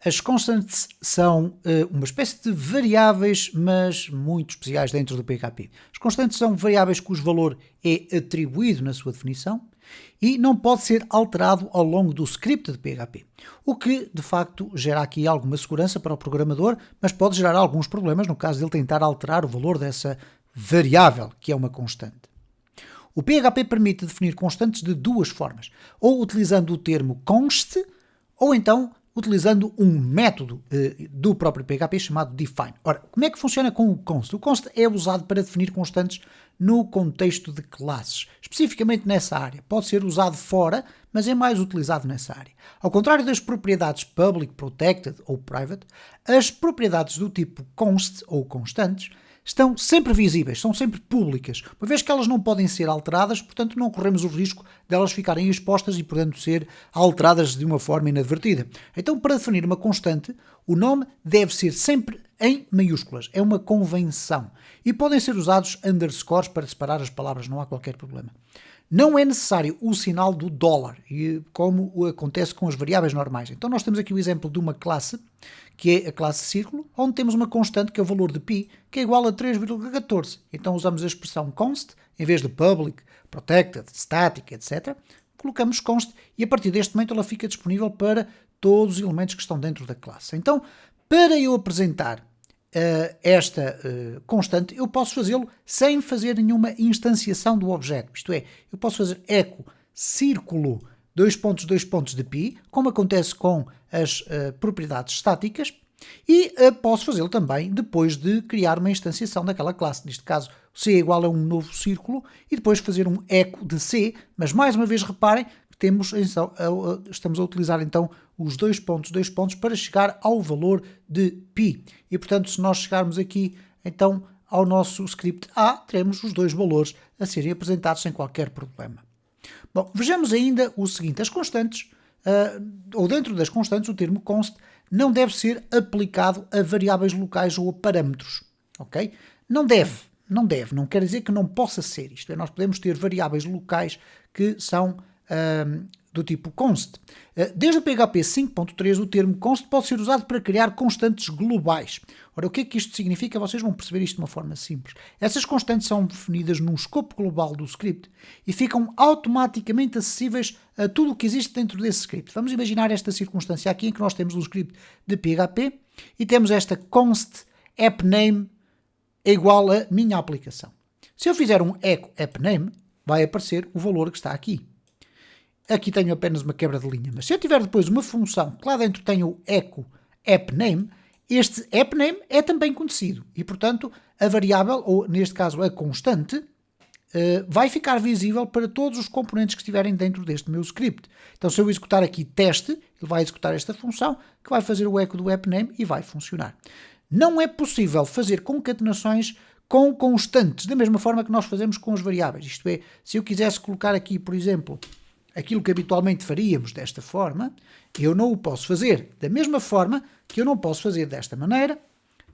As constants são uma espécie de variáveis, mas muito especiais dentro do PHP. As constantes são variáveis cujo valor é atribuído na sua definição e não pode ser alterado ao longo do script de PHP, o que de facto gera aqui alguma segurança para o programador, mas pode gerar alguns problemas no caso de ele tentar alterar o valor dessa variável, que é uma constante. O PHP permite definir constantes de duas formas, ou utilizando o termo const, ou então utilizando um método do próprio PHP chamado define. Ora, como é que funciona com o const? O const é usado para definir constantes no contexto de classes, especificamente nessa área. Pode ser usado fora, mas é mais utilizado nessa área. Ao contrário das propriedades public, protected ou private, as propriedades do tipo const ou constantes estão sempre visíveis, são sempre públicas, uma vez que elas não podem ser alteradas, portanto não corremos o risco de elas ficarem expostas e, portanto, ser alteradas de uma forma inadvertida. Então, para definir uma constante, o nome deve ser sempre em maiúsculas, é uma convenção, e podem ser usados underscores para separar as palavras, não há qualquer problema. Não é necessário o sinal do dólar, como acontece com as variáveis normais. Então nós temos aqui o exemplo de uma classe, que é a classe círculo, onde temos uma constante, que é o valor de π, que é igual a 3,14. Então usamos a expressão const, em vez de public, protected, static, etc. Colocamos const e a partir deste momento ela fica disponível para todos os elementos que estão dentro da classe. Então, para eu apresentar esta constante, eu posso fazê-lo sem fazer nenhuma instanciação do objeto. Isto é, eu posso fazer echo círculo 2 pontos de π, como acontece com as propriedades estáticas, e posso fazê-lo também depois de criar uma instanciação daquela classe. Neste caso, C é igual a um novo círculo, e depois fazer um echo de C, mas mais uma vez reparem que estamos a utilizar então os 2 pontos para chegar ao valor de π. E portanto, se nós chegarmos aqui então ao nosso script A, teremos os dois valores a serem apresentados sem qualquer problema. Bom, vejamos ainda o seguinte: as constantes, ou dentro das constantes, o termo const não deve ser aplicado a variáveis locais ou a parâmetros, ok? Não quer dizer que não possa ser. Isto é, nós podemos ter variáveis locais que são do tipo const. Desde o PHP 5.3, o termo const pode ser usado para criar constantes globais. Ora, o que é que isto significa? Vocês vão perceber isto de uma forma simples. Essas constantes são definidas num escopo global do script e ficam automaticamente acessíveis a tudo o que existe dentro desse script. Vamos imaginar esta circunstância aqui em que nós temos um script de PHP e temos esta const appname é igual a minha aplicação. Se eu fizer um echo appname, vai aparecer o valor que está aqui. Aqui tenho apenas uma quebra de linha, mas se eu tiver depois uma função que lá dentro tem o echo appname, este appname é também conhecido e, portanto, a variável, ou neste caso a constante, vai ficar visível para todos os componentes que estiverem dentro deste meu script. Então, se eu executar aqui teste, ele vai executar esta função, que vai fazer o echo do appname e vai funcionar. Não é possível fazer concatenações com constantes, da mesma forma que nós fazemos com as variáveis. Isto é, se eu quisesse colocar aqui, por exemplo, aquilo que habitualmente faríamos desta forma, eu não o posso fazer. Da mesma forma que eu não posso fazer desta maneira,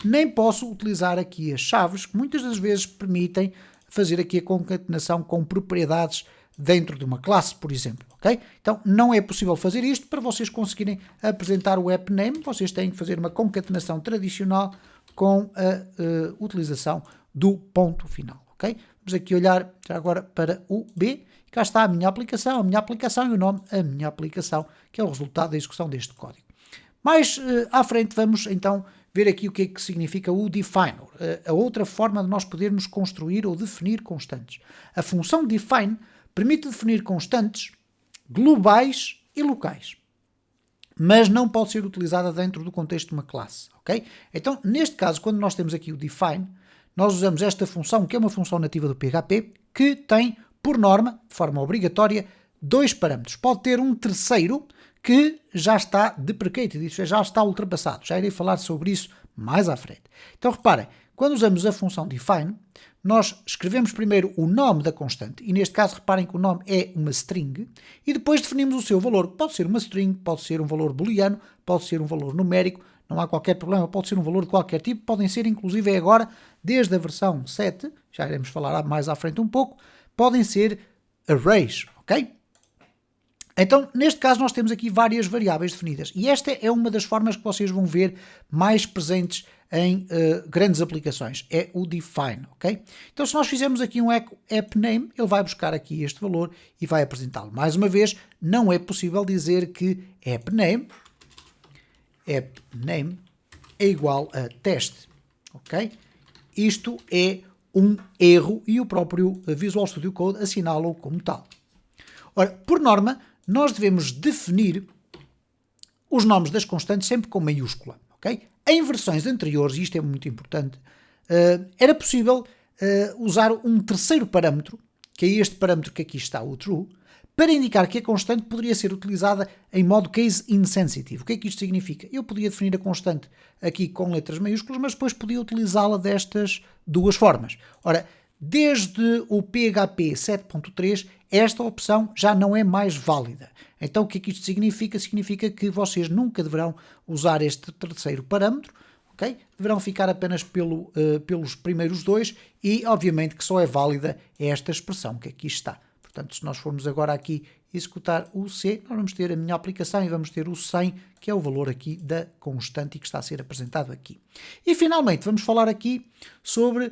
nem posso utilizar aqui as chaves, que muitas das vezes permitem fazer aqui a concatenação com propriedades dentro de uma classe, por exemplo. Okay? Então, não é possível fazer isto. Para vocês conseguirem apresentar o appname, vocês têm que fazer uma concatenação tradicional com a utilização do ponto final. Okay? Vamos aqui olhar já agora para o B. Cá está a minha aplicação e o nome, a minha aplicação, que é o resultado da execução deste código. Mais à frente vamos então ver aqui o que é que significa o define, a outra forma de nós podermos construir ou definir constantes. A função define permite definir constantes globais e locais, mas não pode ser utilizada dentro do contexto de uma classe, ok? Então, neste caso, quando nós temos aqui o define, nós usamos esta função, que é uma função nativa do PHP, que tem, por norma, de forma obrigatória, dois parâmetros. Pode ter um terceiro que já está deprecated, isso já está ultrapassado. Já irei falar sobre isso mais à frente. Então reparem, quando usamos a função define, nós escrevemos primeiro o nome da constante, e neste caso reparem que o nome é uma string, e depois definimos o seu valor. Pode ser uma string, pode ser um valor booleano, pode ser um valor numérico, não há qualquer problema, pode ser um valor de qualquer tipo, podem ser inclusive agora, desde a versão 7, já iremos falar mais à frente um pouco, podem ser arrays, ok? Então, neste caso, nós temos aqui várias variáveis definidas e esta é uma das formas que vocês vão ver mais presentes em grandes aplicações, é o define, ok? Então, se nós fizermos aqui um echo appName, ele vai buscar aqui este valor e vai apresentá-lo. Mais uma vez, não é possível dizer que appName é igual a teste, ok? Isto é um erro e o próprio Visual Studio Code assinala-o como tal. Ora, por norma, nós devemos definir os nomes das constantes sempre com maiúscula, ok? Em versões anteriores, e isto é muito importante, era possível usar um terceiro parâmetro, que é este parâmetro que aqui está, o true, para indicar que a constante poderia ser utilizada em modo case insensitive. O que é que isto significa? Eu podia definir a constante aqui com letras maiúsculas, mas depois podia utilizá-la destas duas formas. Ora, desde o PHP 7.3, esta opção já não é mais válida. Então, o que é que isto significa? Significa que vocês nunca deverão usar este terceiro parâmetro, ok? Deverão ficar apenas pelos primeiros dois e, obviamente, que só é válida esta expressão que aqui está. Portanto, se nós formos agora aqui executar o C, nós vamos ter a minha aplicação e vamos ter o 100, que é o valor aqui da constante e que está a ser apresentado aqui. E, finalmente, vamos falar aqui sobre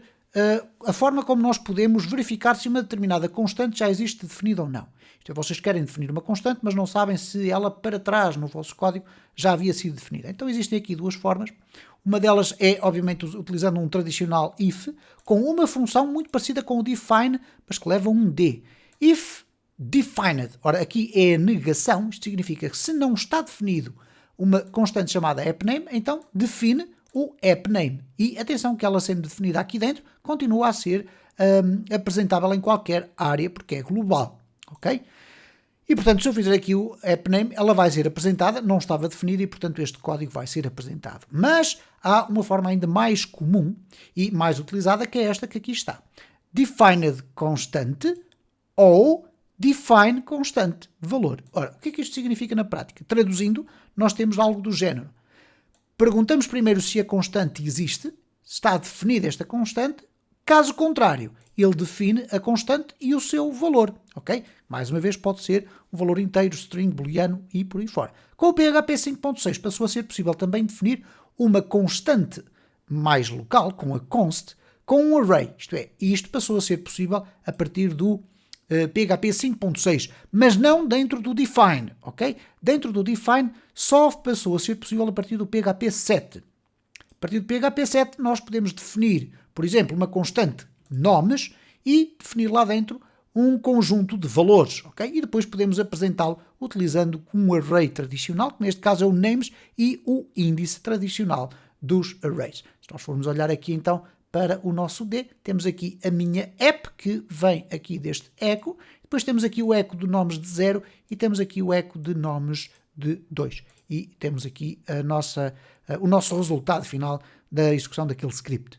a forma como nós podemos verificar se uma determinada constante já existe definida ou não. Isto é, vocês querem definir uma constante, mas não sabem se ela para trás no vosso código já havia sido definida. Então existem aqui duas formas. Uma delas é, obviamente, utilizando um tradicional if, com uma função muito parecida com o define, mas que leva um D. If defined, ora aqui é a negação, isto significa que se não está definido uma constante chamada appName, então define o appName. E atenção que ela sendo definida aqui dentro, continua a ser apresentável em qualquer área, porque é global, ok? E, portanto, se eu fizer aqui o appName, ela vai ser apresentada, não estava definida e, portanto, este código vai ser apresentado. Mas há uma forma ainda mais comum e mais utilizada, que é esta que aqui está. Defined constante ou define constante valor. Ora, o que é que isto significa na prática? Traduzindo, nós temos algo do género. Perguntamos primeiro se a constante existe, está definida esta constante, caso contrário, ele define a constante e o seu valor, ok? Mais uma vez pode ser um valor inteiro, string, booleano e por aí fora. Com o PHP 5.6 passou a ser possível também definir uma constante mais local, com a const, com um array, isto é, isto passou a ser possível a partir do PHP 5.6, mas não dentro do define, ok? Dentro do define só passou a ser possível a partir do PHP 7. A partir do PHP 7 nós podemos definir, por exemplo, uma constante nomes e definir lá dentro um conjunto de valores, ok? E depois podemos apresentá-lo utilizando um array tradicional, que neste caso é o names e o índice tradicional dos arrays. Se nós formos olhar aqui então para o nosso D, temos aqui a minha app, que vem aqui deste echo, depois temos aqui o echo de nomes de 0 e temos aqui o echo de nomes de 2. E temos aqui o nosso resultado final da execução daquele script.